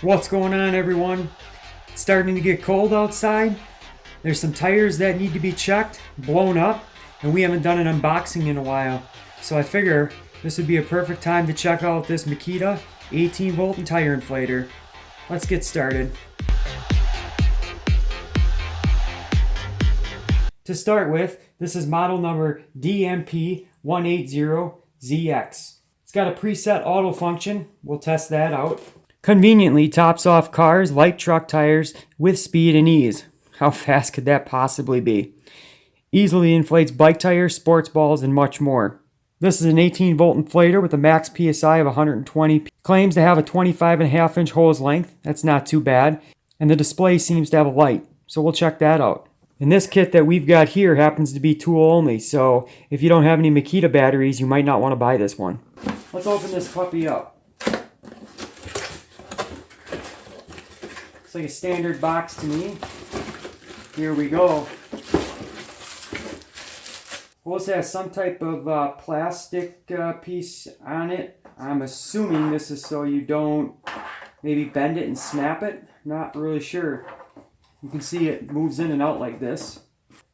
What's going on, everyone? It's starting to get cold outside. There's some tires that need to be checked, blown up, and we haven't done an unboxing in a while. So I figure this would be a perfect time to check out this Makita 18v tire inflator. Let's get started. To start with, this is model number DMP180ZX. It's got a preset auto function. We'll test that out. Conveniently tops off cars, light truck tires with speed and ease. How fast could that possibly be? Easily inflates bike tires, sports balls, and much more. This is an 18v inflator with a max PSI of 120. Claims to have a 25.5-inch hose length. That's not too bad. And the display seems to have a light, so we'll check that out. And this kit that we've got here happens to be tool only, so if you don't have any Makita batteries, you might not want to buy this one. Let's open this puppy up. It's like a standard box to me. Here we go. Hose has some type of plastic piece on it. I'm assuming this is so you don't maybe bend it and snap it. Not really sure. You can see it moves in and out like this.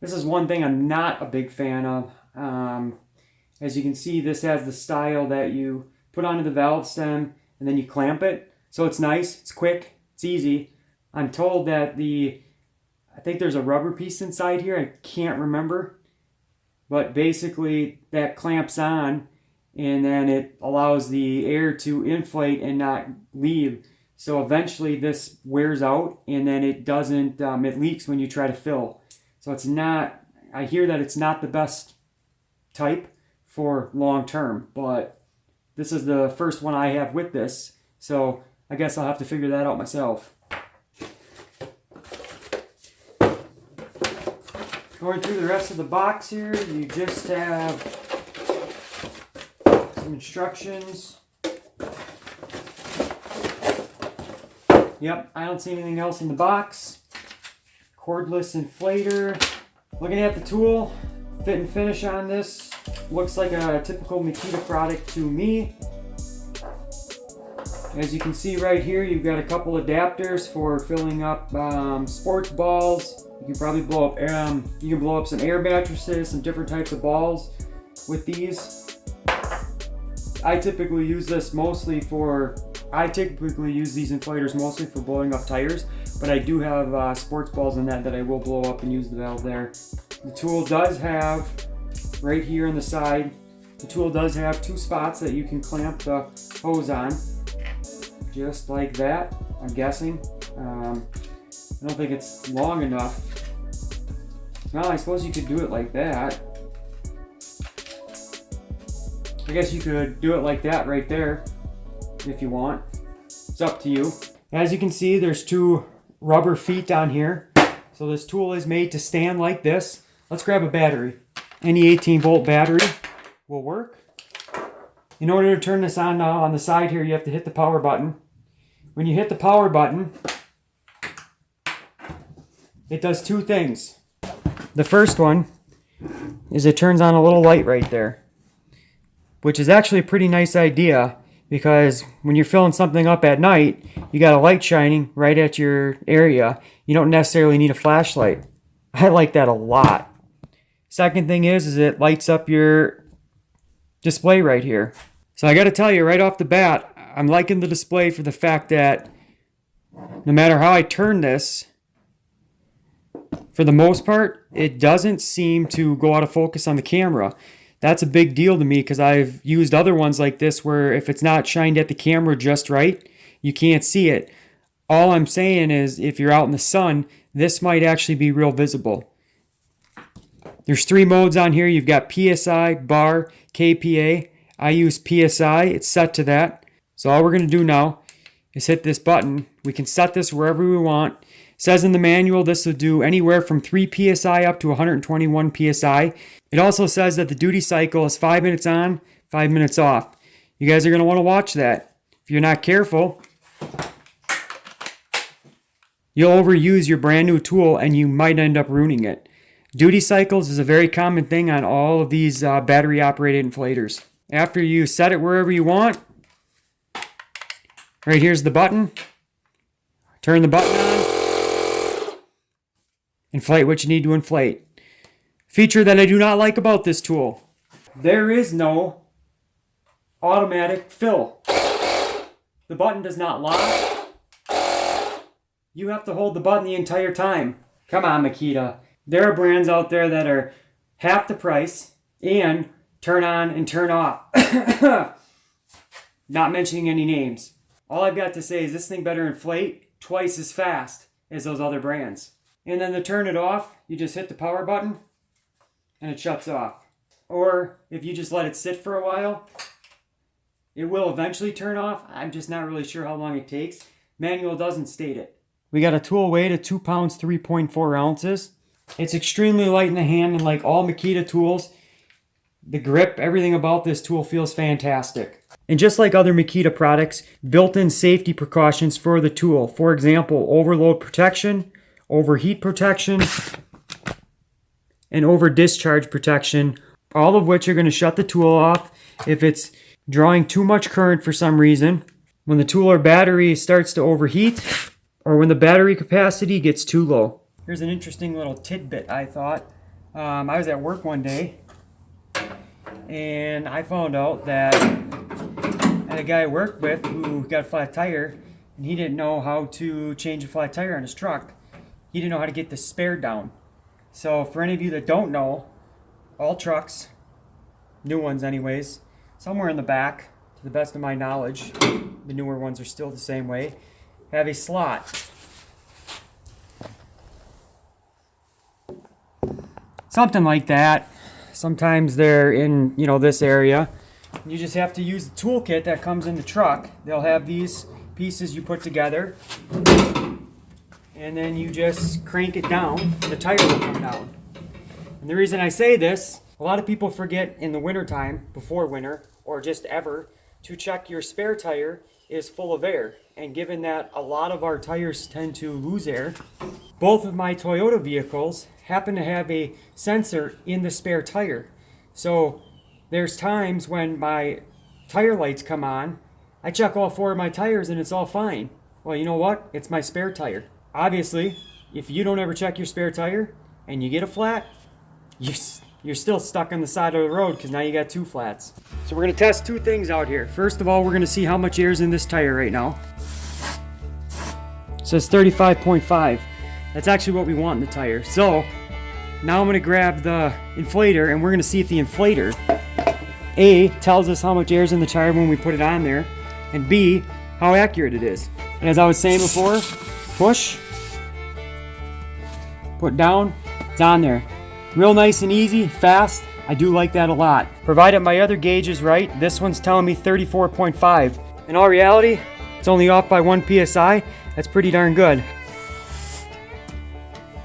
This is one thing I'm not a big fan of. As you can see, this has the style that you put onto the valve stem and then you clamp it. So it's nice, it's quick, it's easy. I'm told that I think there's a rubber piece inside here, I can't remember. But basically that clamps on and then it allows the air to inflate and not leave. So eventually this wears out and then it doesn't, it leaks when you try to fill. So it's not, I hear that it's not the best type for long term, but this is the first one I have with this. So I guess I'll have to figure that out myself. Going through the rest of the box here, you just have some instructions. Yep, I don't see anything else in the box. Cordless inflator. Looking at the tool, fit and finish on this. Looks like a typical Makita product to me. As you can see right here, you've got a couple adapters for filling up sports balls. You can probably blow up, you can blow up some air mattresses, some different types of balls with these. I typically use these inflators mostly for blowing up tires, but I do have sports balls in that I will blow up and use the valve there. The tool does have, right here on the side, the tool does have two spots that you can clamp the hose on, just like that, I'm guessing. I don't think it's long enough. Well, I suppose you could do it like that. I guess you could do it like that right there if you want. It's up to you. As you can see, there's two rubber feet on here. So this tool is made to stand like this. Let's grab a battery. Any 18v battery will work. In order to turn this on now, on the side here, you have to hit the power button. When you hit the power button, it does two things. The first one is it turns on a little light right there, which is actually a pretty nice idea because when you're filling something up at night, you got a light shining right at your area. You don't necessarily need a flashlight. I like that a lot. Second thing is it lights up your display right here. So I got to tell you right off the bat, I'm liking the display for the fact that no matter how I turn this, for the most part, it doesn't seem to go out of focus on the camera. That's a big deal to me because I've used other ones like this where if it's not shined at the camera just right, you can't see it. All I'm saying is if you're out in the sun, this might actually be real visible. There's three modes on here. You've got PSI, bar, KPA. I use PSI. It's set to that. So all we're going to do now is hit this button. We can set this wherever we want. It says in the manual this will do anywhere from 3 PSI up to 121 PSI. It also says that the duty cycle is 5 minutes on, 5 minutes off. You guys are going to want to watch that. If you're not careful, you'll overuse your brand new tool and you might end up ruining it. Duty cycles is a very common thing on all of these battery operated inflators. After you set it wherever you want, right here's the button. Turn the button on. Inflate what you need to inflate. Feature that I do not like about this tool. There is no automatic fill. The button does not lock. You have to hold the button the entire time. Come on, Makita. There are brands out there that are half the price and turn on and turn off. Not mentioning any names. All I've got to say is this thing better inflate twice as fast as those other brands. And then to turn it off, you just hit the power button and it shuts off. Or if you just let it sit for a while, it will eventually turn off. I'm just not really sure how long it takes. Manual doesn't state it. We got a tool weight of 2 pounds, 3.4 ounces. It's extremely light in the hand, and like all Makita tools, the grip, everything about this tool feels fantastic. And just like other Makita products, built-in safety precautions for the tool. For example, overload protection, overheat protection, and over discharge protection, all of which are going to shut the tool off if it's drawing too much current for some reason, when the tool or battery starts to overheat, or when the battery capacity gets too low. Here's an interesting little tidbit, I thought. I was at work one day, and I found out that I had a guy I worked with who got a flat tire, and he didn't know how to change a flat tire on his truck. He didn't know how to get the spare down. So for any of you that don't know, all trucks, new ones anyways, somewhere in the back, to the best of my knowledge, the newer ones are still the same way, have a slot. Something like that. Sometimes they're in, this area. You just have to use the toolkit that comes in the truck. They'll have these pieces you put together, and then you just crank it down, and the tire will come down. And the reason I say this, a lot of people forget in the wintertime, before winter, or just ever, to check your spare tire is full of air. And given that a lot of our tires tend to lose air, both of my Toyota vehicles happen to have a sensor in the spare tire. So there's times when my tire lights come on, I check all 4 of my tires and it's all fine. Well, you know what? It's my spare tire. Obviously, if you don't ever check your spare tire and you get a flat, you're still stuck on the side of the road because now you got 2 flats. So we're going to test 2 things out here. First of all, we're going to see how much air is in this tire right now. It says 35.5. That's actually what we want in the tire. So now I'm going to grab the inflator and we're going to see if the inflator, A, tells us how much air is in the tire when we put it on there, and B, how accurate it is. And as I was saying before, push, put down, it's on there. Real nice and easy, fast. I do like that a lot. Provided my other gauge is right, this one's telling me 34.5. In all reality, it's only off by 1 PSI. That's pretty darn good.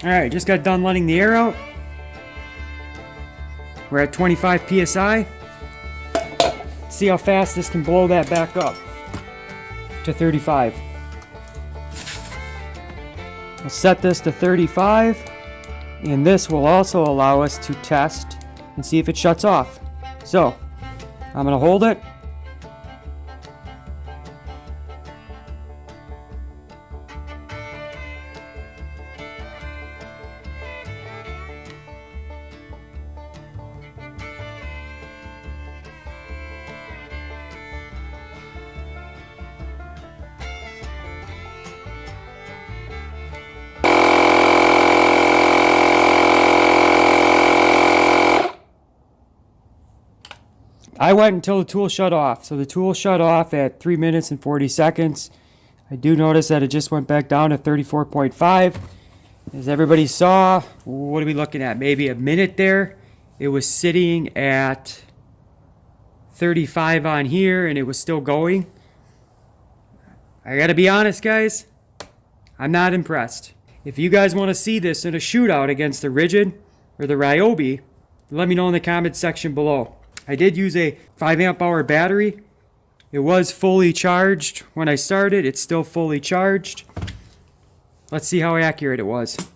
Alright, just got done letting the air out. We're at 25 PSI. Let's see how fast this can blow that back up to 35. I'll set this to 35. And this will also allow us to test and see if it shuts off. So, I'm going to hold it. I went until the tool shut off. So the tool shut off at 3 minutes and 40 seconds. I do notice that it just went back down to 34.5. As everybody saw, what are we looking at? Maybe a minute there. It was sitting at 35 on here and it was still going. I gotta be honest, guys. I'm not impressed. If you guys want to see this in a shootout against the Ridgid or the Ryobi, let me know in the comments section below. I did use a 5 amp hour battery. It was fully charged when I started. It's still fully charged. Let's see how accurate it was.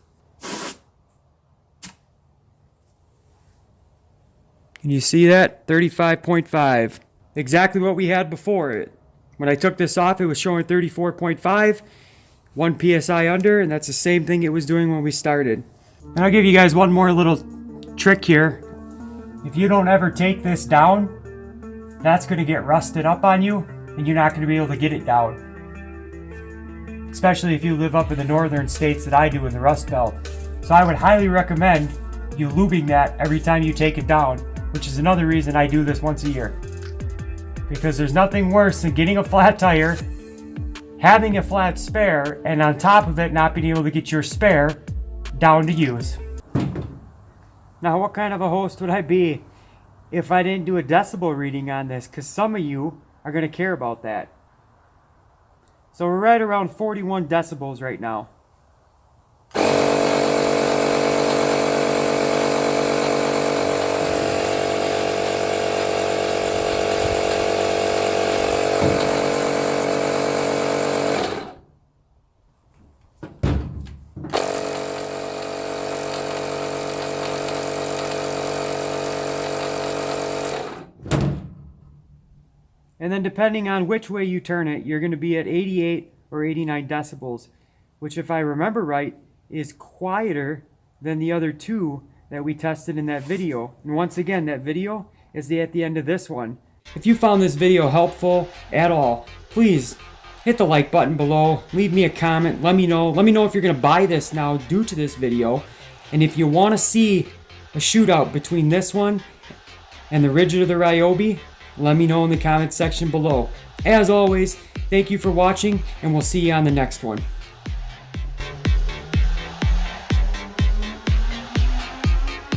Can you see that? 35.5. Exactly what we had before. When I took this off, it was showing 34.5. 1 psi under, and that's the same thing it was doing when we started. And I'll give you guys one more little trick here. If you don't ever take this down, that's going to get rusted up on you, and you're not going to be able to get it down. Especially if you live up in the northern states that I do in the Rust Belt. So I would highly recommend you lubing that every time you take it down, which is another reason I do this once a year. Because there's nothing worse than getting a flat tire, having a flat spare, and on top of it not being able to get your spare down to use. Now, what kind of a host would I be if I didn't do a decibel reading on this? Because some of you are going to care about that. So we're right around 41 decibels right now. And then depending on which way you turn it, you're going to be at 88 or 89 decibels, which if I remember right, is quieter than the other two that we tested in that video. And once again, that video is at the end of this one. If you found this video helpful at all, please hit the like button below, leave me a comment, let me know if you're going to buy this now due to this video. And if you want to see a shootout between this one and the Ridgid or the Ryobi, let me know in the comments section below. As always, thank you for watching, and we'll see you on the next one.